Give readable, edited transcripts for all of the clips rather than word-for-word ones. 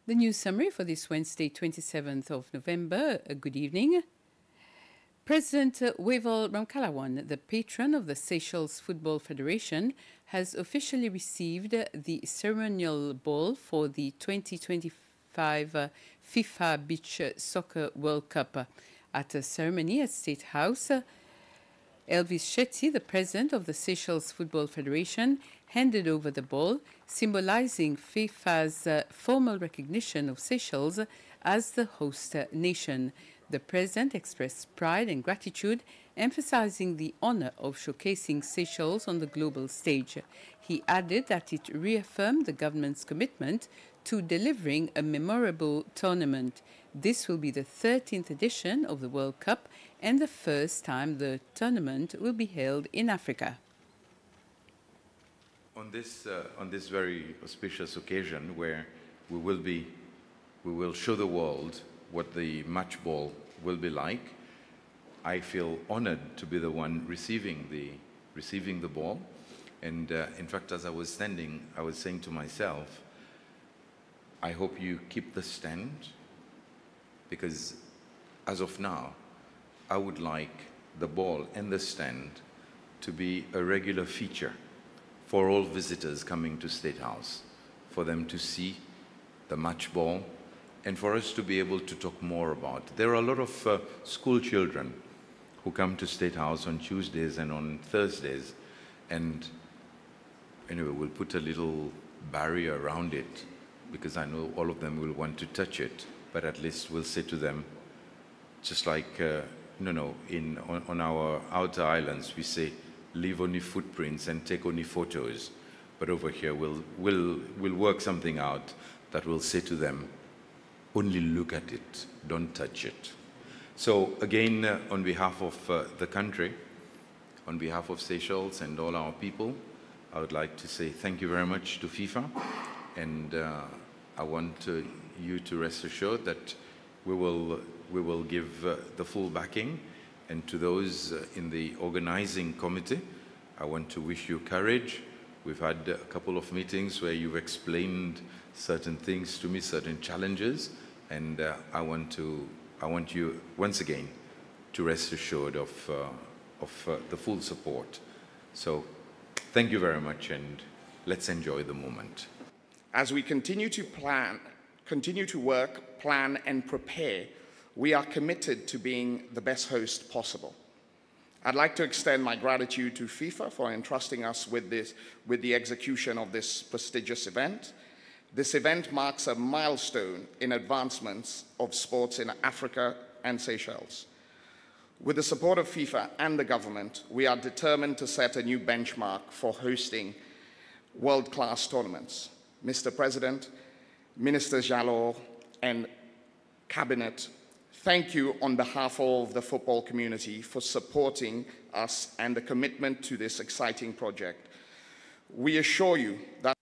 The news summary for this Wednesday, 27th of November. Good evening. President Wavel Ramkalawan, the patron of the Seychelles Football Federation, has officially received the ceremonial ball for the 2025 FIFA Beach Soccer World Cup. At a ceremony at State House, Elvis Shetty, the president of the Seychelles Football Federation, handed over the ball, symbolizing FIFA's formal recognition of Seychelles as the host nation. The president expressed pride and gratitude, emphasizing the honor of showcasing Seychelles on the global stage. He added that it reaffirmed the government's commitment to delivering a memorable tournament. This will be the 13th edition of the World Cup and the first time the tournament will be held in Africa. On this very auspicious occasion, where we will show the world what the match ball will be like, I feel honored to be the one receiving the ball. And in fact, as I was standing, I was saying to myself, I hope you keep the stand, because as of now, I would like the ball and the stand to be a regular feature for all visitors coming to State House, for them to see the match ball and for us to be able to talk more about. There are a lot of school children who come to State House on Tuesdays and on Thursdays, and anyway, we'll put a little barrier around it because I know all of them will want to touch it, but at least we'll say to them, just like on our outer islands, we say, leave only footprints and take only photos. But over here, we'll work something out that will say to them, only look at it, don't touch it. So again, on behalf of the country, on behalf of Seychelles and all our people, I would like to say thank you very much to FIFA. And I want you to rest assured that we will give the full backing. And to those in the organizing committee, I want to wish you courage. We've had a couple of meetings where you've explained certain things to me, certain challenges, and I want you once again to rest assured of the full support. So thank you very much, and let's enjoy the moment. As we continue to work, plan, and prepare, we are committed to being the best host possible. I'd like to extend my gratitude to FIFA for entrusting us with the execution of this prestigious event. This event marks a milestone in advancements of sports in Africa and Seychelles. With the support of FIFA and the government, we are determined to set a new benchmark for hosting world-class tournaments. Mr. President, Minister Jalor, and Cabinet, thank you on behalf of the football community for supporting us and the commitment to this exciting project. We assure you that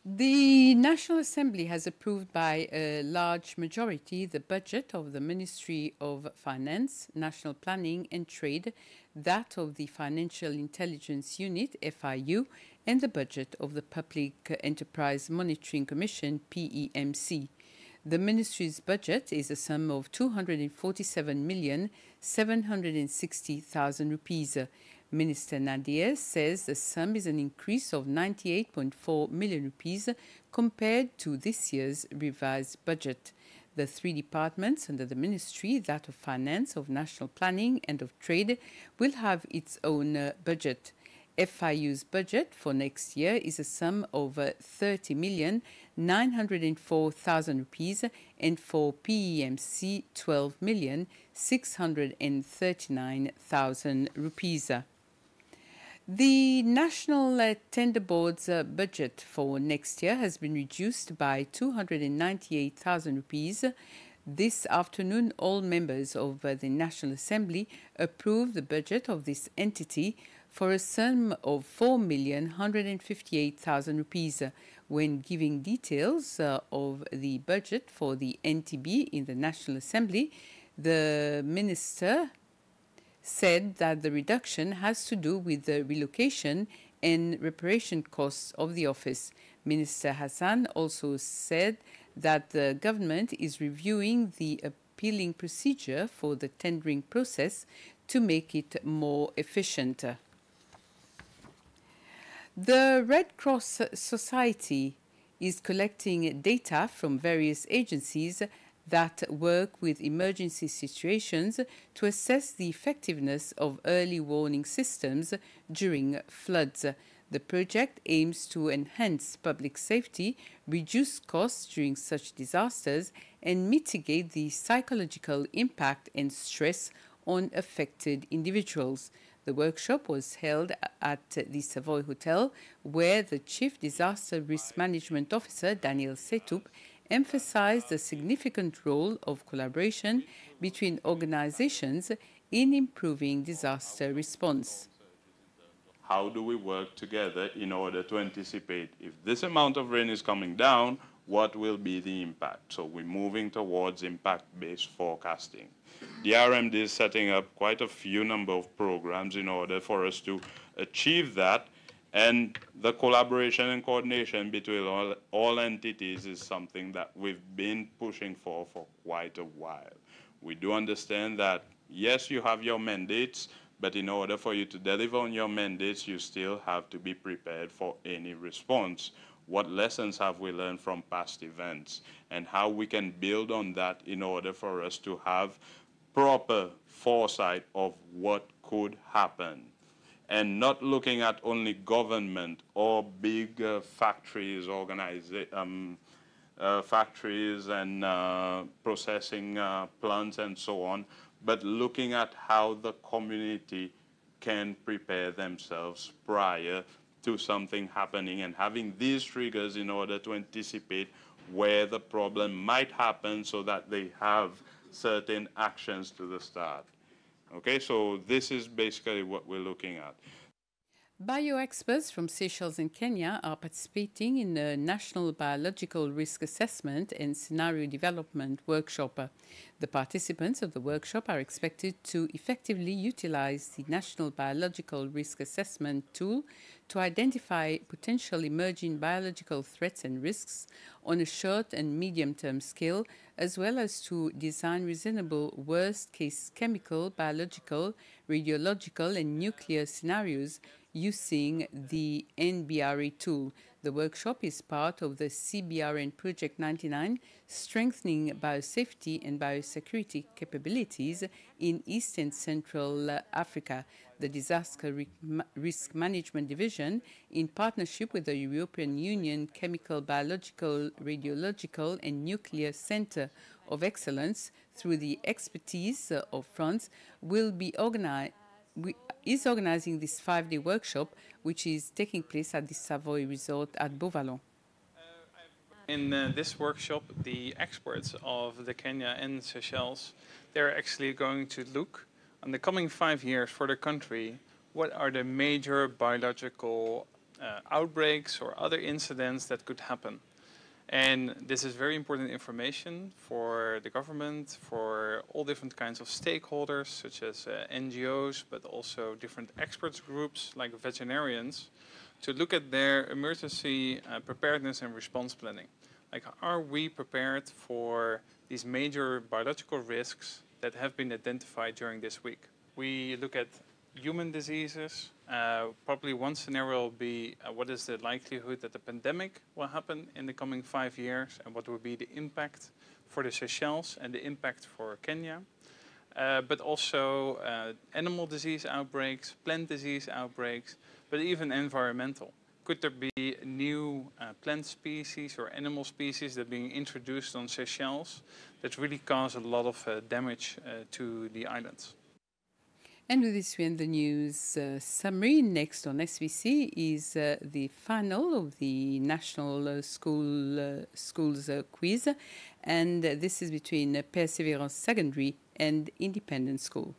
the National Assembly has approved by a large majority the budget of the Ministry of Finance, National Planning and Trade, that of the Financial Intelligence Unit, FIU, and the budget of the Public Enterprise Monitoring Commission, PEMC. The Ministry's budget is a sum of 247,760,000 rupees. Minister Nadir says the sum is an increase of 98.4 million rupees compared to this year's revised budget. The three departments under the ministry, that of Finance, of National Planning and of Trade, will have its own budget. FIU's budget for next year is a sum of 30,904,000 rupees, and for PEMC 12,639,000 rupees. The National Tender Board's budget for next year has been reduced by 298,000 rupees. This afternoon, all members of the National Assembly approved the budget of this entity for a sum of 4,158,000 rupees. When giving details of the budget for the NTB in the National Assembly, the minister said that the reduction has to do with the relocation and reparation costs of the office. Minister Hassan also said that the government is reviewing the appealing procedure for the tendering process to make it more efficient. The Red Cross Society is collecting data from various agencies that work with emergency situations to assess the effectiveness of early warning systems during floods. The project aims to enhance public safety, reduce costs during such disasters, and mitigate the psychological impact and stress on affected individuals. The workshop was held at the Savoy Hotel, where the Chief Disaster Risk Management Officer, Daniel Setoup, emphasized the significant role of collaboration between organizations in improving disaster response. How do we work together in order to anticipate if this amount of rain is coming down, what will be the impact? So we're moving towards impact-based forecasting. The RMD is setting up quite a few number of programs in order for us to achieve that, and the collaboration and coordination between all entities is something that we've been pushing for quite a while. We do understand that, yes, you have your mandates, but in order for you to deliver on your mandates, you still have to be prepared for any response. What lessons have we learned from past events, and how we can build on that in order for us to have proper foresight of what could happen, and not looking at only government or big factories, factories and processing plants and so on, but looking at how the community can prepare themselves prior to something happening, and having these triggers in order to anticipate where the problem might happen so that they have certain actions to the start. Okay, so this is basically what we're looking at. Bioexperts from Seychelles and Kenya are participating in the National Biological Risk Assessment and Scenario Development Workshop. The participants of the workshop are expected to effectively utilize the National Biological Risk Assessment tool to identify potential emerging biological threats and risks on a short and medium-term scale, as well as to design reasonable worst-case chemical, biological, radiological, and nuclear scenarios using the NBRA tool. The workshop is part of the CBRN Project 99, strengthening biosafety and biosecurity capabilities in East and Central Africa. The Disaster Risk Management Division, in partnership with the European Union Chemical, Biological, Radiological and Nuclear Center of Excellence, through the expertise of France, is organizing this 5-day workshop, which is taking place at the Savoy Resort at Beauvallon. In this workshop, the experts of the Kenya and Seychelles, they're actually going to look in the coming 5 years for the country, what are the major biological outbreaks or other incidents that could happen. And this is very important information for the government, for all different kinds of stakeholders, such as NGOs, but also different experts groups like veterinarians, to look at their emergency preparedness and response planning. Like, are we prepared for these major biological risks that have been identified during this week? We look at human diseases. Probably one scenario will be what is the likelihood that the pandemic will happen in the coming 5 years, and what will be the impact for the Seychelles and the impact for Kenya. But also animal disease outbreaks, plant disease outbreaks, but even environmental. Could there be new plant species or animal species that are being introduced on Seychelles that really cause a lot of damage to the islands? And with this, we end the news summary. Next on SVC is the final of the National Schools Quiz. And this is between Perseverance Secondary and Independent School.